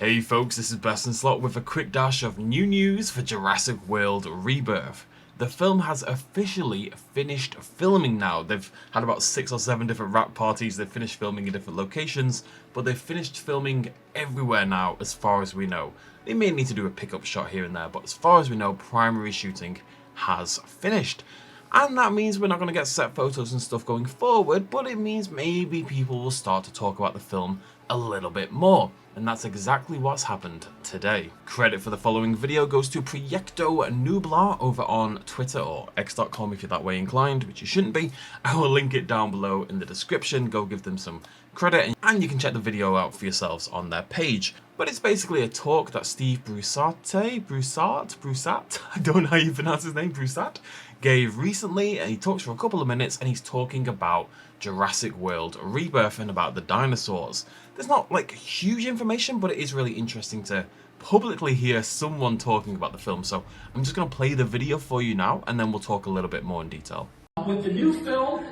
Hey folks, this is Best in Slot with a quick dash of new news for Jurassic World Rebirth. The film has officially finished filming now. They've had about 6 or 7 different wrap parties, they've finished filming in different locations, but they've finished filming everywhere now as far as we know. They may need to do a pickup shot here and there, but as far as we know, primary shooting has finished. And that means we're not going to get set photos and stuff going forward, but it means maybe people will start to talk about the film a little bit more. And that's exactly what's happened today. Credit for the following video goes to Proyecto Nublar over on Twitter or x.com if you're that way inclined, which you shouldn't be. I will link it down below in the description. Go give them some credit and you can check the video out for yourselves on their page. But it's basically a talk that Steve Brusatte, I don't know how you pronounce his name, Brusatte, gave recently, and he talks for a couple of minutes and he's talking about Jurassic World Rebirth and about the dinosaurs. There's not like huge information, but it is really interesting to publicly hear someone talking about the film. So I'm just going to play the video for you now and then we'll talk a little bit more in detail. With the new film,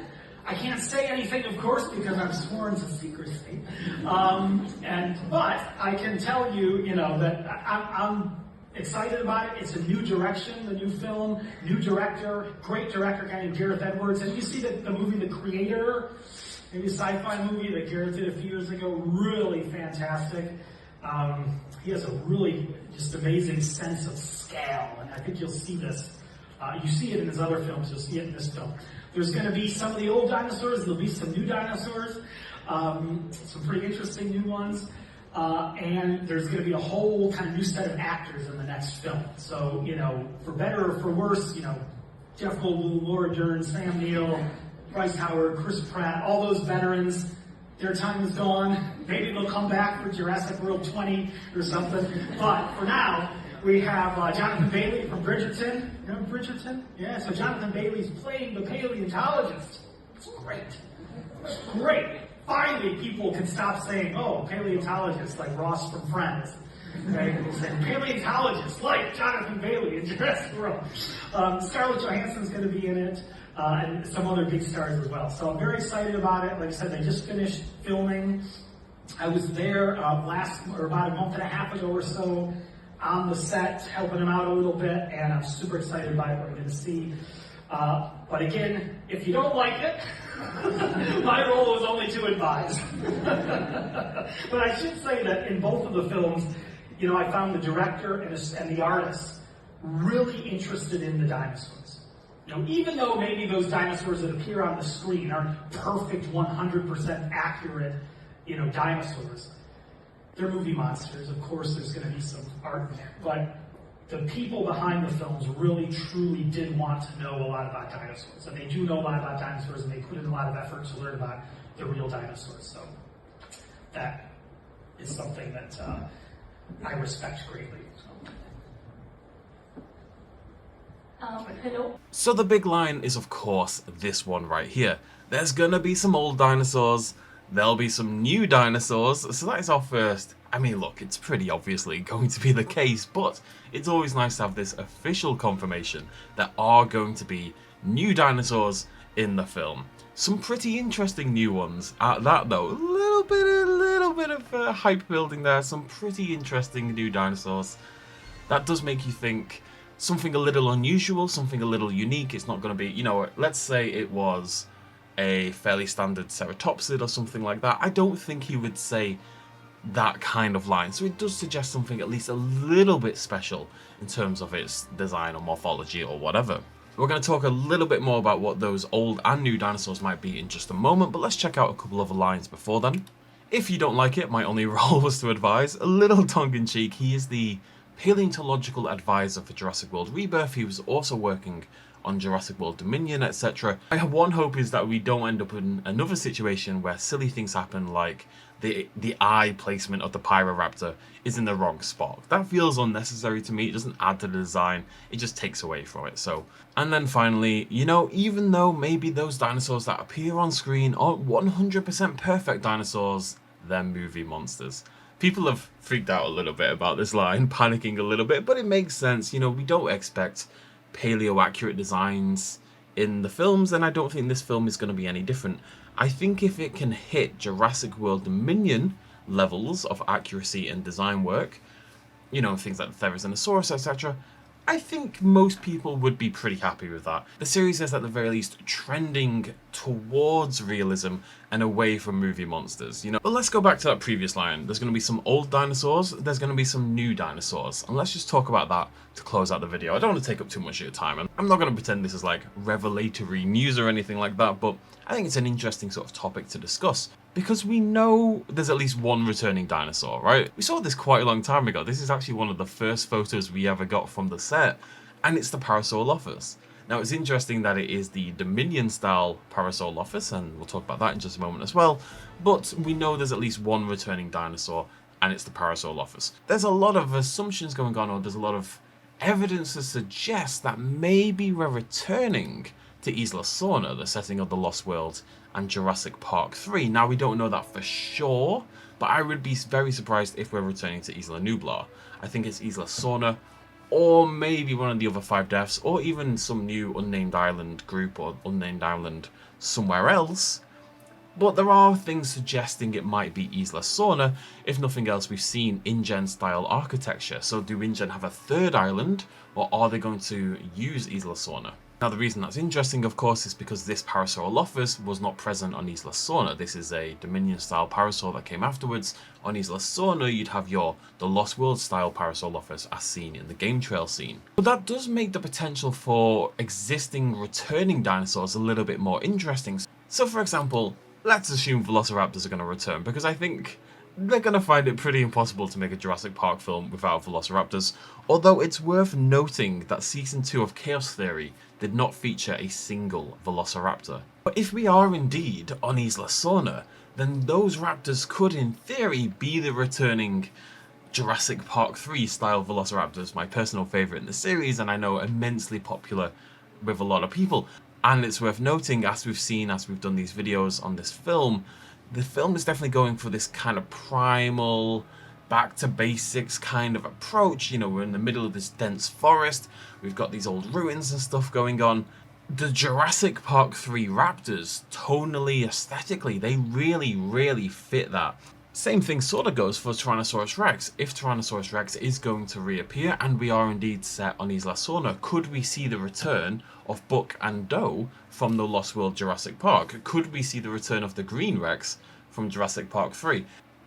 I can't say anything, of course, because I'm sworn to secrecy. But I can tell you, that I'm excited about it. It's a new direction, the new film, new director, great director, guy named Gareth Edwards. And you see the movie The Creator, maybe a sci-fi movie that Gareth did a few years ago, really fantastic. He has a really just amazing sense of scale, and I think you'll see this. You see it in his other films, you'll see it in this film. There's going to be some of the old dinosaurs, there'll be some new dinosaurs, some pretty interesting new ones. And there's going to be a whole kind of new set of actors in the next film. So, for better or for worse, Jeff Goldblum, Laura Dern, Sam Neill, Bryce Howard, Chris Pratt, all those veterans, their time is gone. Maybe they'll come back for Jurassic World 20 or something. But for now, we have Jonathan Bailey from Bridgerton. You know Bridgerton? Yeah, so Jonathan Bailey's playing the paleontologist. It's great. It's great. Finally, people can stop saying, oh, paleontologist, like Ross from Friends. Okay? People say, paleontologist, like Jonathan Bailey in Jurassic World. Scarlett Johansson's going to be in it, and some other big stars as well. So I'm very excited about it. Like I said, they just finished filming. I was there about a month and a half ago or so on the set, helping them out a little bit, and I'm super excited about what I'm going to see. But again, if you don't like it, my role is only to advise. But I should say that in both of the films, I found the director and the artist really interested in the dinosaurs. Even though maybe those dinosaurs that appear on the screen aren't perfect, 100% accurate, dinosaurs, they're movie monsters. Of course, there's going to be some art in there, but the people behind the films really, truly did want to know a lot about dinosaurs. And they do know a lot about dinosaurs, and they put in a lot of effort to learn about the real dinosaurs. So that is something that I respect greatly. Hello. So the big line is, of course, this one right here. There's gonna be some old dinosaurs, there'll be some new dinosaurs, so that is our first. I mean, look, it's pretty obviously going to be the case, but it's always nice to have this official confirmation that are going to be new dinosaurs in the film. Some pretty interesting new ones at that, though. A little bit of hype building there. Some pretty interesting new dinosaurs. That does make you think something a little unusual, something a little unique. It's not going to be, let's say it was a fairly standard ceratopsid or something like that. I don't think he would say that kind of line, so it does suggest something at least a little bit special in terms of its design or morphology or whatever. We're going to talk a little bit more about what those old and new dinosaurs might be in just a moment, but let's check out a couple of lines before then. If you don't like it, my only role was to advise. A little tongue-in-cheek, he is the paleontological advisor for Jurassic World Rebirth. He was also working on Jurassic World Dominion, etc. My one hope is that we don't end up in another situation where silly things happen, like the eye placement of the Pyroraptor is in the wrong spot. That feels unnecessary to me. It doesn't add to the design, it just takes away from it. So, and then finally, even though maybe those dinosaurs that appear on screen aren't 100% perfect dinosaurs, they're movie monsters. People have freaked out a little bit about this line, panicking a little bit, but it makes sense. We don't expect paleo-accurate designs in the films, and I don't think this film is going to be any different. I think if it can hit Jurassic World Dominion, levels of accuracy and design work, you know, things like the Therizinosaurus, etc., I think most people would be pretty happy with that. The series is at the very least trending towards realism and away from movie monsters, you know. But let's go back to that previous line. There's going to be some old dinosaurs, there's going to be some new dinosaurs, and let's just talk about that to close out the video. I don't want to take up too much of your time, and I'm not going to pretend this is like revelatory news or anything like that, but I think it's an interesting sort of topic to discuss. Because we know there's at least one returning dinosaur, right? We saw this quite a long time ago. This is actually one of the first photos we ever got from the set, and it's the Parasaurolophus. Now, it's interesting that it is the Dominion-style Parasaurolophus, and we'll talk about that in just a moment as well, but we know there's at least one returning dinosaur, and it's the Parasaurolophus. There's a lot of assumptions going on, or there's a lot of evidence to suggest that maybe we're returning to Isla Sorna, the setting of The Lost World, and Jurassic Park 3. Now, we don't know that for sure, but I would be very surprised if we're returning to Isla Nublar. I think it's Isla Sorna, or maybe one of the other 5 deaths, or even some new unnamed island group or unnamed island somewhere else. But there are things suggesting it might be Isla Sorna. If nothing else, we've seen InGen style architecture. So do InGen have a 3rd island, or are they going to use Isla Sorna? Now, the reason that's interesting, of course, is because this Parasaurolophus was not present on Isla Sorna. This is a Dominion-style Parasaur that came afterwards. On Isla Sorna, you'd have the Lost World-style Parasaurolophus as seen in the game trail scene. But that does make the potential for existing returning dinosaurs a little bit more interesting. So, for example, let's assume Velociraptors are going to return, because I think they're going to find it pretty impossible to make a Jurassic Park film without Velociraptors, although it's worth noting that Season 2 of Chaos Theory did not feature a single Velociraptor. But if we are indeed on Isla Sorna, then those raptors could in theory be the returning Jurassic Park 3 style Velociraptors, my personal favourite in the series, and I know immensely popular with a lot of people. And it's worth noting, as we've done these videos on this film, the film is definitely going for this kind of primal, back to basics kind of approach. You know, we're in the middle of this dense forest, we've got these old ruins and stuff going on. The Jurassic Park 3 raptors, tonally, aesthetically, they really fit that. Same thing sort of goes for Tyrannosaurus Rex. If Tyrannosaurus Rex is going to reappear, and we are indeed set on Isla Sorna, could we see the return of Buck and Doe from the Lost World Jurassic Park? Could we see the return of the Green Rex from Jurassic Park 3?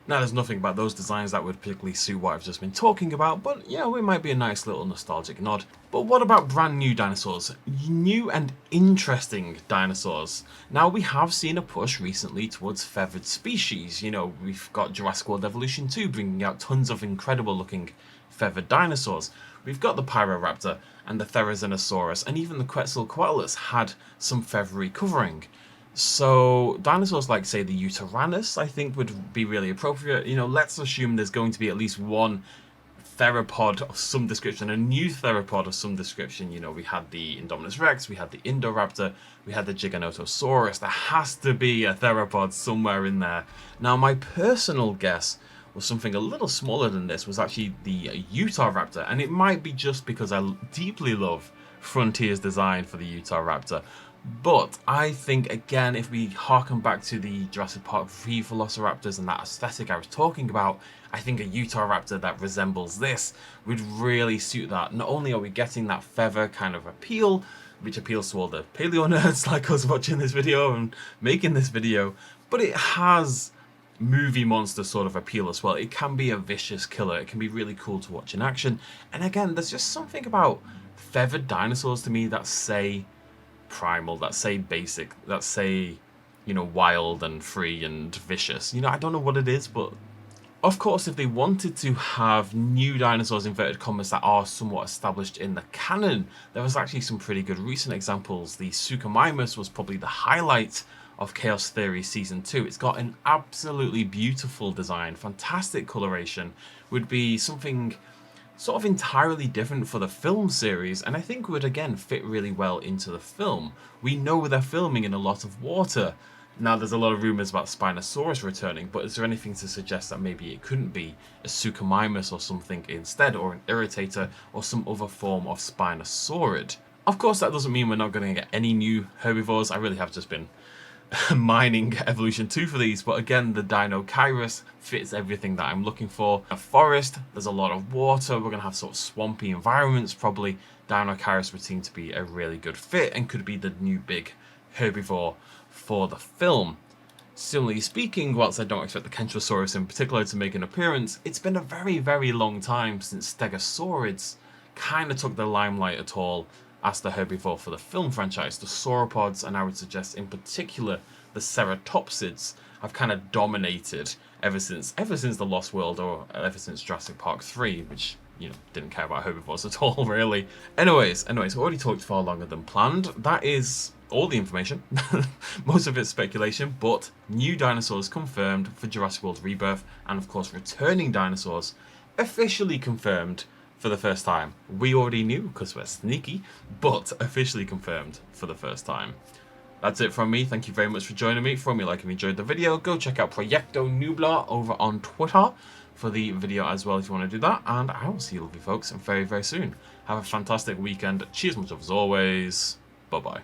Now, there's nothing about those designs that would particularly suit what I've just been talking about, but yeah, it might be a nice little nostalgic nod. But what about brand new dinosaurs? New and interesting dinosaurs. Now, we have seen a push recently towards feathered species. You know, we've got Jurassic World Evolution 2 bringing out tons of incredible looking feathered dinosaurs. We've got the Pyroraptor and the Therizinosaurus, and even the Quetzalcoatlus had some feathery covering. So dinosaurs like, say, the Yutyrannus, I think would be really appropriate. You know, let's assume there's going to be at least one theropod of some description, a new theropod of some description. You know, we had the Indominus Rex, we had the Indoraptor, we had the Giganotosaurus. There has to be a theropod somewhere in there. Now, my personal guess was something a little smaller than this, was actually the Utahraptor, and it might be just because I deeply love Frontier's design for the Utahraptor. But I think, again, if we harken back to the Jurassic Park 3 Velociraptors and that aesthetic I was talking about, I think a Utahraptor that resembles this would really suit that. Not only are we getting that feather kind of appeal, which appeals to all the paleo nerds like us watching this video and making this video, but it has movie monster sort of appeal as well. It can be a vicious killer. It can be really cool to watch in action. And again, there's just something about feathered dinosaurs to me that say primal, that say basic, that say, you know, wild and free and vicious. You know, I don't know what it is, but of course, if they wanted to have new dinosaurs, inverted commas, that are somewhat established in the canon, there was actually some pretty good recent examples. The Suchomimus was probably the highlight of Chaos Theory Season 2. It's got an absolutely beautiful design, fantastic coloration, would be something sort of entirely different for the film series, and I think would again fit really well into the film. We know they're filming in a lot of water. Now, there's a lot of rumours about Spinosaurus returning, but is there anything to suggest that maybe it couldn't be a Suchomimus or something instead, or an Irritator, or some other form of Spinosaurid? Of course, that doesn't mean we're not going to get any new herbivores. I really have just been mining evolution 2 for these, but again, the Dino-Kyrus fits everything that I'm looking for. A forest, there's a lot of water, we're going to have sort of swampy environments probably. Dino-Kyrus would seem to be a really good fit and could be the new big herbivore for the film. Similarly speaking, whilst I don't expect the Kentrosaurus in particular to make an appearance, it's been a very, very long time since Stegosaurids kind of took the limelight at all as the herbivore for the film franchise. The sauropods, and I would suggest in particular the ceratopsids, have kind of dominated ever since The Lost World, or ever since Jurassic Park 3, which, you know, didn't care about herbivores at all, really. Anyways, I already talked far longer than planned. That is all the information. Most of it's speculation, but new dinosaurs confirmed for Jurassic World Rebirth, and of course returning dinosaurs officially confirmed for the first time. We already knew because we're sneaky, but officially confirmed for the first time. That's it from me. Thank you very much for joining me. From me, like if you enjoyed the video, go check out Proyecto Nublar over on Twitter for the video as well if you want to do that. And I will see you lovely folks very, very soon. Have a fantastic weekend. Cheers much as always. Bye-bye.